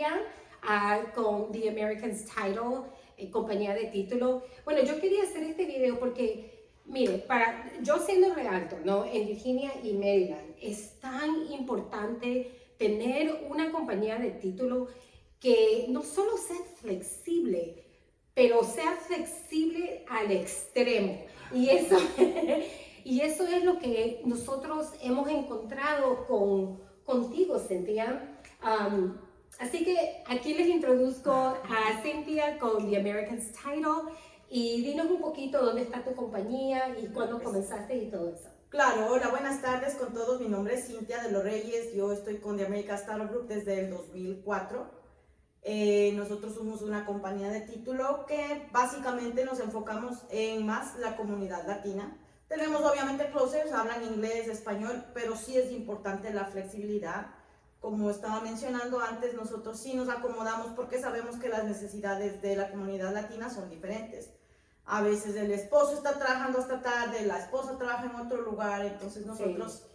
Cintia con The American's Title, compañía de título. Bueno, yo quería hacer este video porque, mire, yo siendo realtor, ¿no? En Virginia y Maryland, es tan importante tener una compañía de título que no solo sea flexible, pero sea flexible al extremo. Y eso, y eso es lo que nosotros hemos encontrado contigo, Cynthia. Así que aquí les introduzco a Cynthia con The American's Title y dinos un poquito dónde está tu compañía y cuándo comenzaste y todo eso. Claro, hola, buenas tardes con todos. Mi nombre es Cintia de los Reyes. Yo estoy con The American Title Group desde el 2004. Nosotros somos una compañía de título que básicamente nos enfocamos en más la comunidad latina. Tenemos obviamente closers, hablan inglés, español, pero sí es importante la flexibilidad. Como estaba mencionando antes, nosotros sí nos acomodamos porque sabemos que las necesidades de la comunidad latina son diferentes. A veces el esposo está trabajando hasta tarde, la esposa trabaja en otro lugar, entonces nosotros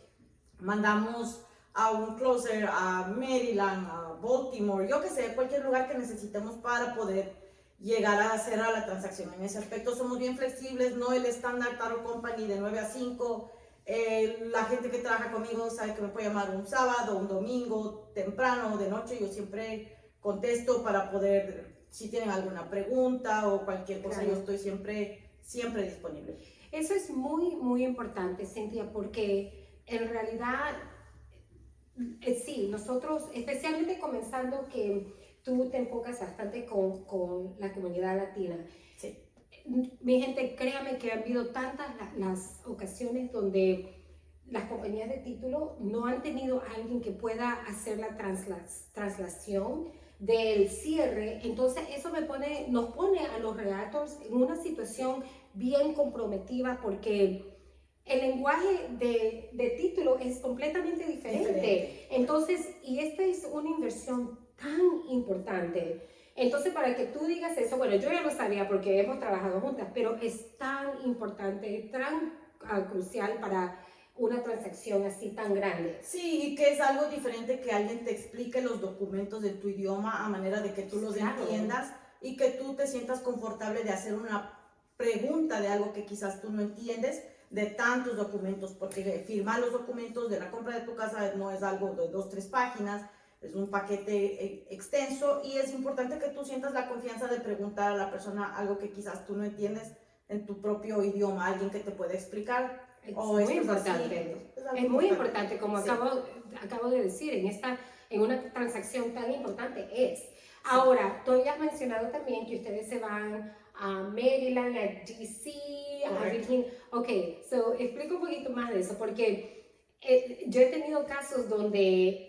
mandamos a un closer a Maryland, a Baltimore, yo que sé, cualquier lugar que necesitemos para poder llegar a hacer a la transacción. En ese aspecto somos bien flexibles, no el estándar Title Company de 9 a 5. La gente que trabaja conmigo sabe que me puede llamar un sábado, un domingo, temprano o de noche. Yo siempre contesto para poder, si tienen alguna pregunta o cualquier cosa, claro. Yo estoy siempre disponible. Eso es muy, muy importante, Cynthia, porque en realidad, sí, nosotros, especialmente comenzando que tú te enfocas bastante con la comunidad latina. Sí. Mi gente, créame que han habido tantas las ocasiones donde las compañías de título no han tenido a alguien que pueda hacer la traslación del cierre. Entonces eso nos pone a los realtors en una situación bien comprometida porque el lenguaje de título es completamente diferente. Entonces, y esta es una inversión tan importante. Entonces, para que tú digas eso, bueno, yo ya lo sabía porque hemos trabajado juntas, pero es tan importante, tan crucial para una transacción así tan grande. Sí, y que es algo diferente que alguien te explique los documentos en tu idioma a manera de que tú los entiendas y que tú te sientas confortable de hacer una pregunta de algo que quizás tú no entiendes de tantos documentos, porque firmar los documentos de la compra de tu casa no es algo de 2 o 3 páginas, es un paquete extenso y es importante que tú sientas la confianza de preguntar a la persona algo que quizás tú no entiendes en tu propio idioma, alguien que te puede explicar. Es muy importante. Es muy importante, como sí. acabo de decir, en una transacción tan importante es. Sí. Ahora, tú habías mencionado también que ustedes se van a Maryland, a DC, a Virginia. Ok, so explica un poquito más de eso, porque yo he tenido casos donde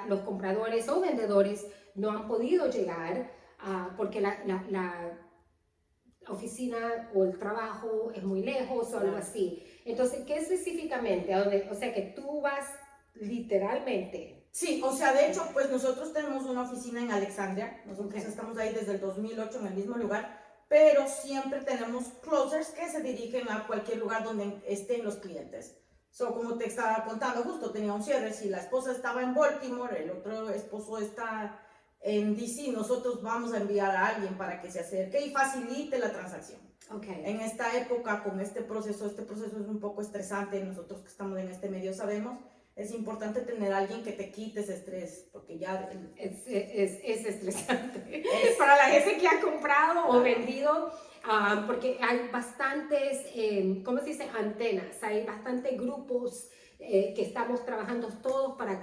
los compradores o vendedores no han podido llegar porque la oficina o el trabajo es muy lejos o algo así. Entonces, ¿qué específicamente? O sea, que tú vas literalmente. Sí, o sea, de hecho, pues nosotros tenemos una oficina en Alexandria. Nosotros estamos ahí desde el 2008 en el mismo lugar, pero siempre tenemos closers que se dirigen a cualquier lugar donde estén los clientes. Como te estaba contando, justo tenía un cierre. Si la esposa estaba en Baltimore, el otro esposo está en DC, nosotros vamos a enviar a alguien para que se acerque y facilite la transacción. Okay. En esta época, con este proceso es un poco estresante, nosotros que estamos en este medio sabemos, es importante tener a alguien que te quite ese estrés, porque ya... Es estresante. Para la gente que ha comprado o vendido, porque hay bastantes, ¿cómo se dice? Antenas, hay bastantes grupos que estamos trabajando todos para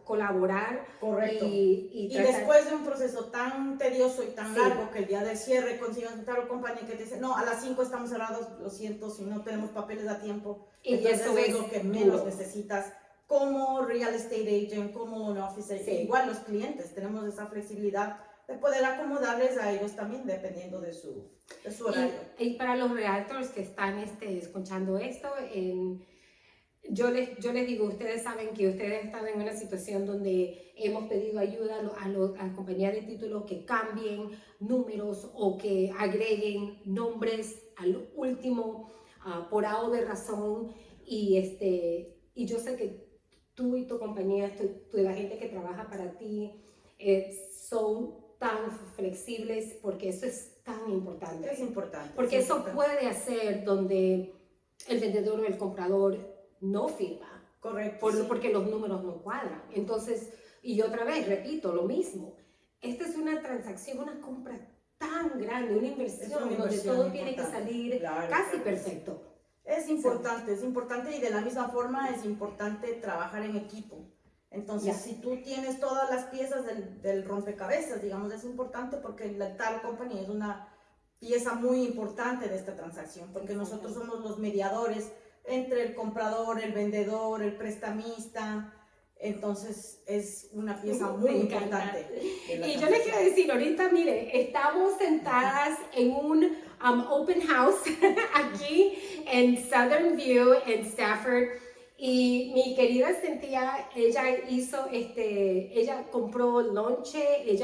colaborar. Correcto. Y después de un proceso tan tedioso y tan largo que el día del cierre consigues un Title Company que te dice, no, a las 5 estamos cerrados, lo siento, si no tenemos papeles a tiempo. Y eso es lo que menos necesitas como real estate agent, como un officer. Igual los clientes, tenemos esa flexibilidad de poder acomodarles a ellos también dependiendo de su horario. Y para los realtors que están escuchando esto, yo les digo, ustedes saben que ustedes están en una situación donde hemos pedido ayuda a las compañías de títulos que cambien números o que agreguen nombres al último por A o de razón y yo sé que tú y tu compañía, la gente que trabaja para ti, son tan flexibles, porque eso es tan importante. Es importante. Porque es eso importante. puede hacer donde el vendedor o el comprador no firma. Correcto. Sí. Porque los números no cuadran. Entonces, y otra vez, repito, lo mismo. Esta es una transacción, una compra tan grande, una inversión donde todo tiene que salir casi perfecto. Es importante y de la misma forma es importante trabajar en equipo. Entonces, si tú tienes todas las piezas del rompecabezas, digamos, es importante porque la tal compañía es una pieza muy importante de esta transacción, porque nosotros somos los mediadores entre el comprador, el vendedor, el prestamista. Entonces es una pieza muy importante. Y yo les quiero decir, ahorita, mire, estamos sentadas en un open house aquí en Southern View, en Stafford, y mi querida Cynthia, ella compró lonche,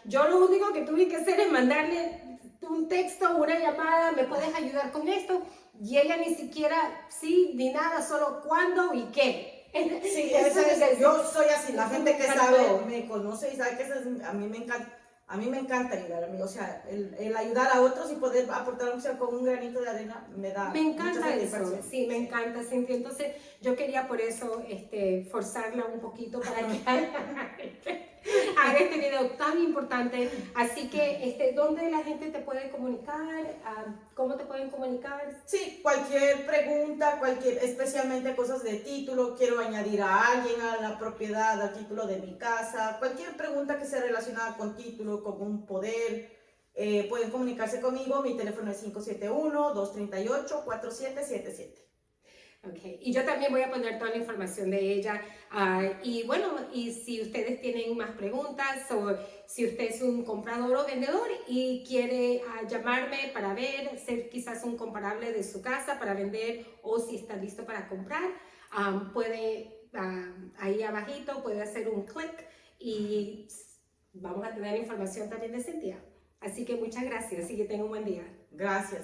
yo lo único que tuve que hacer es mandarle un texto, una llamada, ¿me puedes ayudar con esto? Y ella ni siquiera, sí, ni nada, solo cuándo y qué. Sí, yo soy así, la gente que sabe, me conoce y sabe que a mí me encanta ayudar, o sea, el ayudar a otros y poder aportar con un granito de arena me encanta eso, sí, me encanta, Cintia. Entonces yo quería por eso forzarla un poquito para que haga este video tan importante. Así que, ¿dónde la gente te puede comunicar? ¿Cómo te pueden comunicar? Sí, cualquier pregunta, especialmente cosas de título, quiero añadir a alguien a la propiedad, al título de mi casa, cualquier pregunta que sea relacionada con título, con un poder, pueden comunicarse conmigo. Mi teléfono es 571-238-4777. Okay. Y yo también voy a poner toda la información de ella. Y bueno, y si ustedes tienen más preguntas o si usted es un comprador o vendedor y quiere llamarme para ver, ser quizás un comparable de su casa para vender o si está listo para comprar, puede ahí abajito, puede hacer un clic y vamos a tener información también de Cynthia. Así que muchas gracias y que tenga un buen día. Gracias.